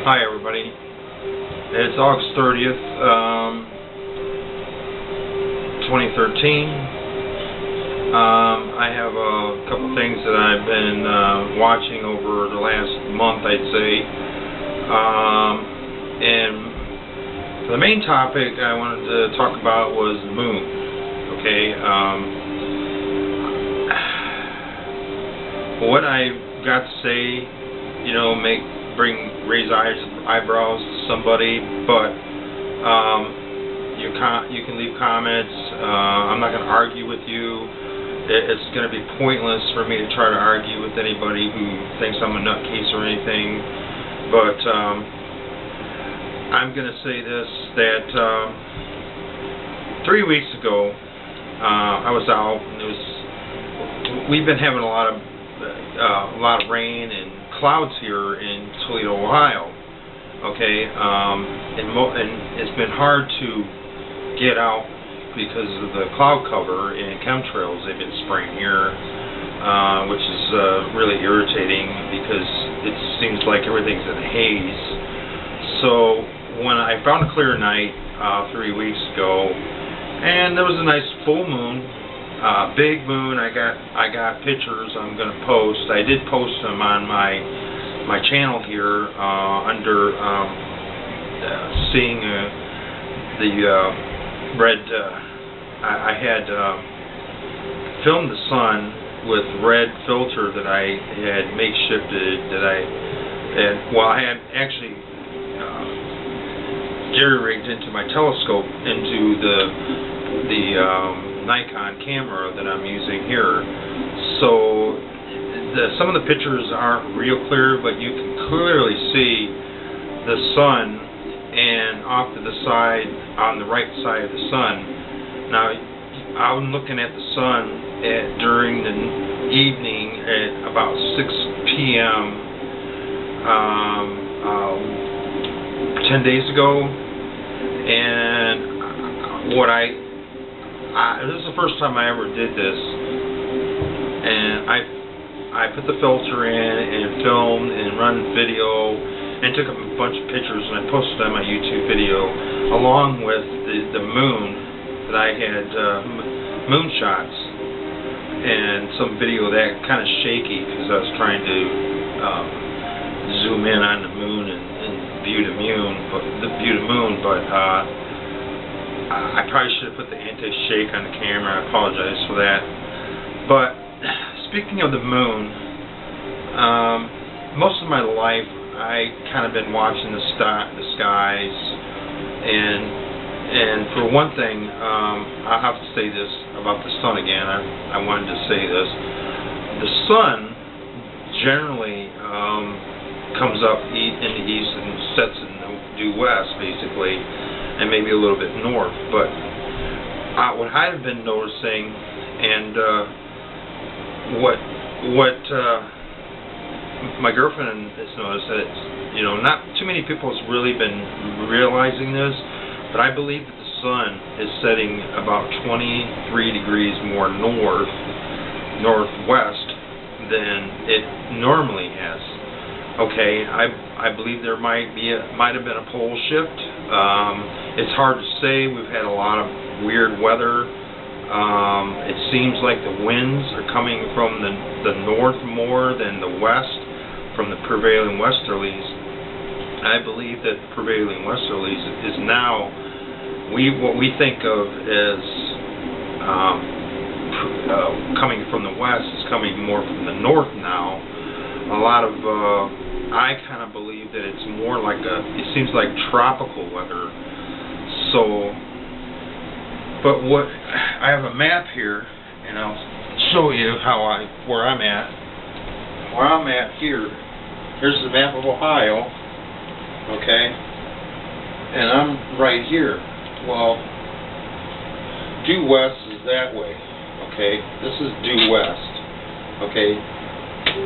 Hi everybody, it's August 30th, 2013. I have a couple things that I've been watching over the last month, I'd say. And the main topic I wanted to talk about was the moon. Okay, what I got to say, you know, raise eyebrows to somebody, but you can leave comments. I'm not going to argue with you. It's going to be pointless for me to try to argue with anybody who thinks I'm a nutcase or anything. But I'm going to say this, that 3 weeks ago I was out, and we've been having a lot of rain and clouds here in Toledo, Ohio. Okay, and it's been hard to get out because of the cloud cover and chemtrails they've been spraying here, which is really irritating because it seems like everything's in a haze. So when I found a clear night 3 weeks ago, and there was a nice full moon, big moon. I got pictures I'm going to post. I did post them on my channel here under seeing the red. I had filmed the sun with red filter that I had makeshifted. I had actually jerry-rigged into my telescope into the Nikon camera that I'm using here. So some of the pictures aren't real clear, but you can clearly see the sun, and off to the side, on the right side of the sun. Now, I'm looking at the sun during the evening at about 6 p.m. 10 days ago, and this is the first time I ever did this, and I put the filter in and filmed and run video and took a bunch of pictures, and I posted on my YouTube video along with the moon that I had moon shots and some video that kind of shaky because I was trying to zoom in on the moon and view the moon, but I probably should have put the anti-shake on the camera. I apologize for that. But speaking of the moon, most of my life I kind of been watching the skies, and for one thing, I have to say this about the sun again. I wanted to say this. The sun generally comes up in the east and sets in the due west, basically, and maybe a little bit north. But what I've been noticing, and what my girlfriend has noticed, that not too many people has really been realizing this, but I believe that the sun is setting about 23 degrees more northwest than it normally has. Okay, I believe there might have been a pole shift. It's hard to say. We've had a lot of weird weather. It seems like the winds are coming from the north more than the west, from the prevailing westerlies. I believe that the prevailing westerlies is now what we think of as coming from the west is coming more from the north now. A lot of I kind of believe that it's more like it seems like tropical weather. So, but what I have a map here, and I'll show you where I'm at. Where I'm at here. Here's the map of Ohio. Okay, and I'm right here. Well, due west is that way. Okay, this is due west. Okay,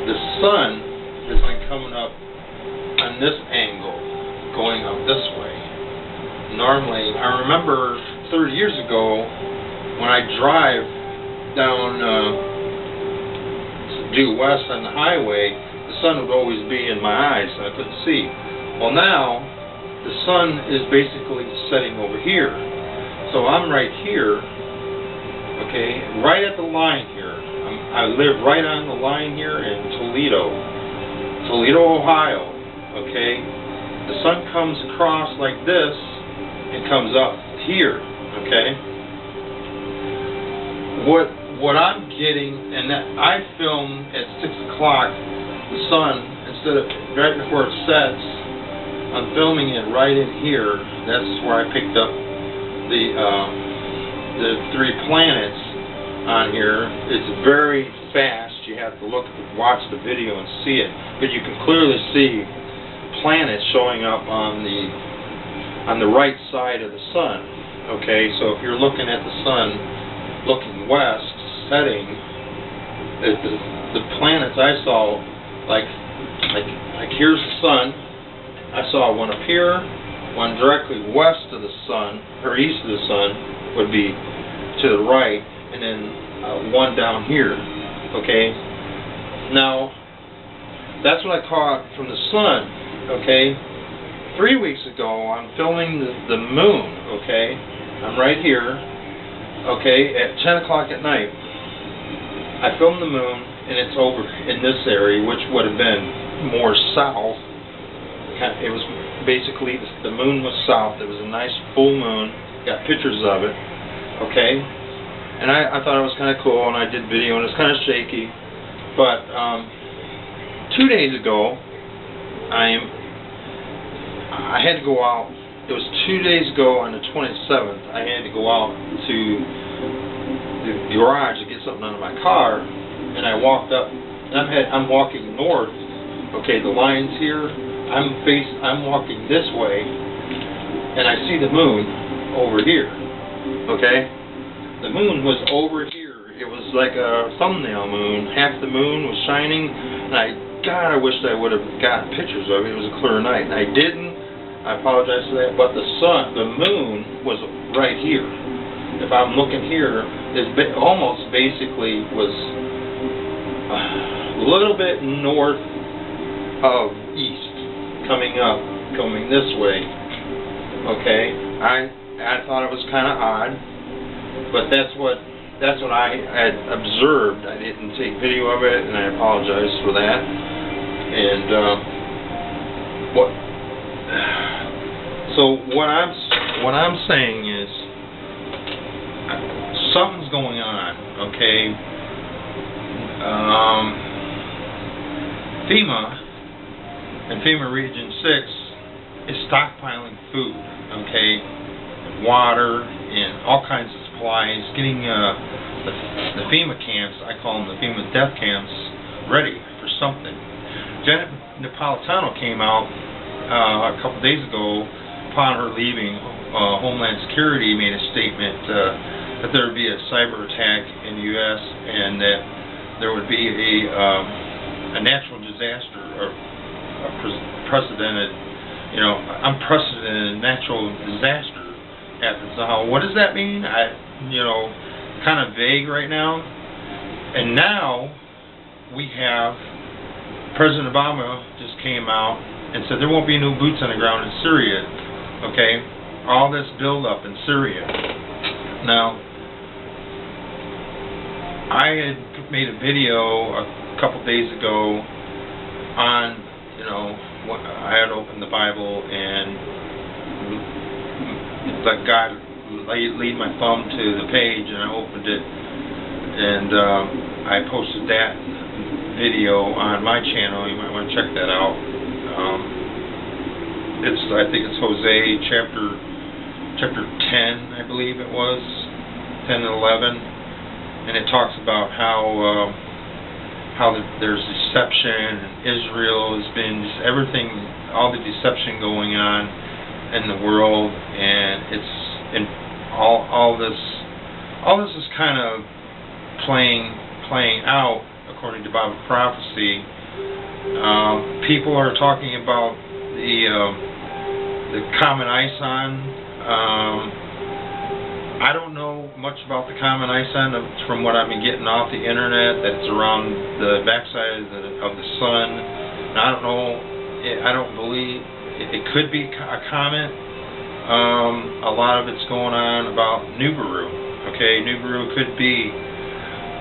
the sun has been coming up on this angle, going up this way. Normally, I remember 30 years ago when I drive down due west on the highway, the sun would always be in my eyes, so I couldn't see. Well, now the sun is basically setting over here. So I'm right here, okay, right at the line here. I live right on the line here in Toledo, Ohio, okay. The sun comes across like this and comes up here, okay. What I'm getting, and that I film at 6 o'clock, the sun, instead of right before it sets, I'm filming it right in here. That's where I picked up the 3 planets on here. It's very fast. You have to watch the video and see it, but you can clearly see planets showing up on the right side of the sun. Okay, so if you're looking at the sun, looking west, setting, the planets I saw, like here's the sun. I saw one up here, one directly west of the sun, or east of the sun, would be to the right, and then one down here. Okay. Now, that's what I caught from the sun. Okay. 3 weeks ago, I'm filming the moon. Okay. I'm right here. Okay, at 10 o'clock at night. I filmed the moon, and it's over in this area, which would have been more south. It was basically, the moon was south. It was a nice full moon. Got pictures of it. Okay, and I thought it was kind of cool, and I did video, and it's kind of shaky. But 2 days ago, I had to go out. It was 2 days ago on the 27th. I had to go out to the garage to get something out of my car, and I walked up. And I'm walking north. Okay, the line's here. I'm walking this way, and I see the moon over here. Okay, the moon was over here. It was like a thumbnail moon. Half the moon was shining, and I wished I would have gotten pictures of it. It was a clear night, and I didn't. I apologize for that. But the moon was right here. If I'm looking here, it almost basically was a little bit north of east. Coming this way. Okay, I thought it was kind of odd, but that's what I had observed. I didn't take video of it, and I apologize for that. And what I'm saying is something's going on. Okay, FEMA Region 6 is stockpiling food, okay, water, and all kinds of supplies, getting the FEMA camps, I call them the FEMA death camps, ready for something. Janet Napolitano came out a couple days ago, upon her leaving, Homeland Security made a statement that there would be a cyber attack in the U.S. and that there would be a natural disaster, or unprecedented natural disaster happens. Now, what does that mean? Kind of vague right now. And now we have President Obama just came out and said there won't be no boots on the ground in Syria. Okay, all this buildup in Syria. Now, I had made a video a couple days ago on, I had opened the Bible and let God lead my thumb to the page, and I opened it, and I posted that video on my channel. You might want to check that out. I think it's Hosea chapter 10, I believe it was, 10 and 11, and it talks about how there's deception, and Israel has been everything, all the deception going on in the world, and it's all this is kind of playing out according to Bible prophecy. People are talking about the Comit ISON. I don't know much about the Comit ISON from what I've been getting off the internet. That it's around the backside of the sun. And I don't know. I don't believe. it could be a comet. A lot of it's going on about Nibiru. Okay, Nibiru could be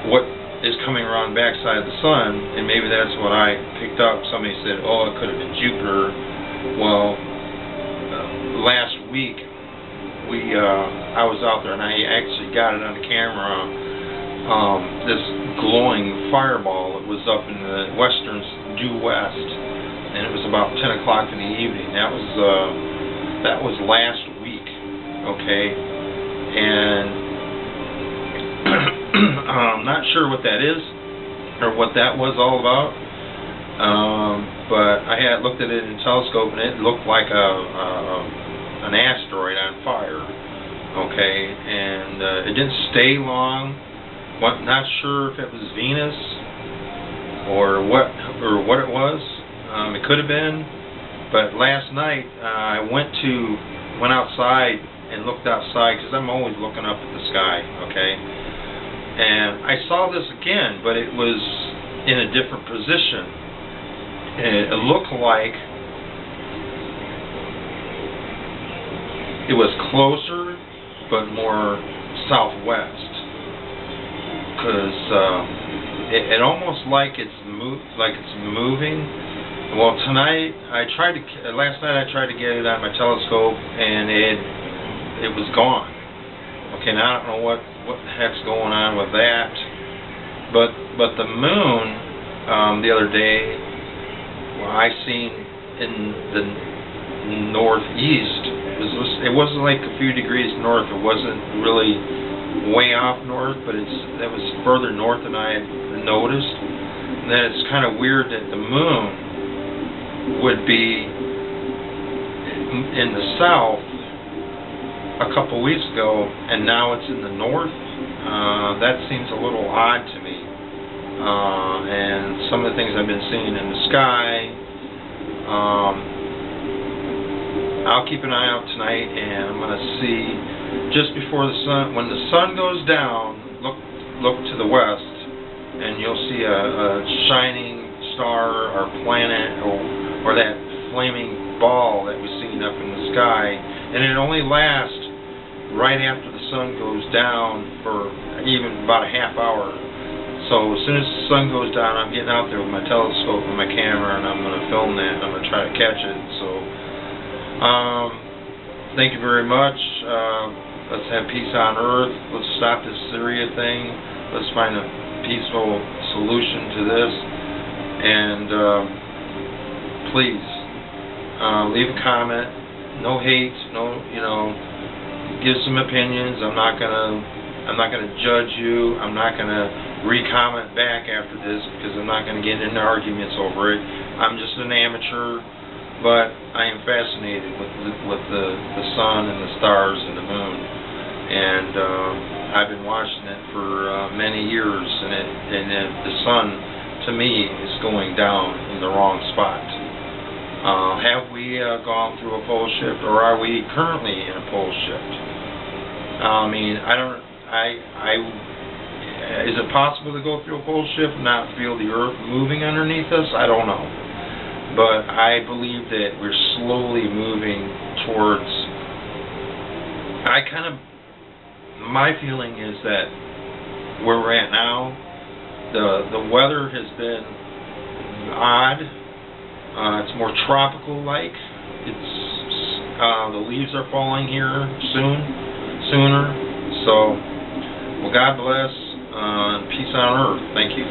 what is coming around the backside of the sun, and maybe that's what I picked up. Somebody said, oh, it could have been Jupiter. Well, last week I was out there and I actually got it on the camera. This glowing fireball. It was up in the western due west, and it was about 10 o'clock in the evening. That was last week, okay, and I'm not sure what that is or what that was all about, but I had looked at it in a telescope and it looked like an asteroid on fire, okay, and it didn't stay long. Not sure if it was Venus or what it was. It could have been. But last night I went outside and looked outside, because I'm always looking up at the sky, okay? And I saw this again, but it was in a different position. And it looked like it was closer, but more southwest, because it almost like it's moving. Well, last night I tried to get it on my telescope, and it was gone. Okay, now I don't know what the heck's going on with that. But the moon the other day, I seen in the northeast. It wasn't like a few degrees north. It wasn't really way off north, but that was further north than I had noticed. And then it's kind of weird that the moon would be in the south a couple weeks ago, and now it's in the north. That seems a little odd to me. And some of the things I've been seeing in the sky, I'll keep an eye out tonight, and I'm going to see just before the sun, when the sun goes down, look to the west, and you'll see a shining star or planet or that flaming ball that we've seen up in the sky, and it only lasts right after the sun goes down for even about a half hour. So as soon as the sun goes down, I'm getting out there with my telescope and my camera, and I'm going to film that, and I'm going to try to catch it. So thank you very much. Let's have peace on earth. Let's stop this Syria thing. Let's find a peaceful solution to this. And please leave a comment. No hate. No, give some opinions. I'm not gonna judge you. I'm not gonna re-comment back after this, because I'm not gonna get into arguments over it. I'm just an amateur, but I am fascinated with the sun and the stars and the moon, and I've been watching it for many years, and the sun, to me, is going down in the wrong spot. Have we gone through a pole shift, or are we currently in a pole shift? I mean, is it possible to go through a pole shift and not feel the earth moving underneath us? I don't know. But I believe that we're slowly moving towards, my feeling is that where we're at now, the weather has been odd. It's more tropical-like. The leaves are falling here sooner. So, well, God bless, and peace on earth. Thank you.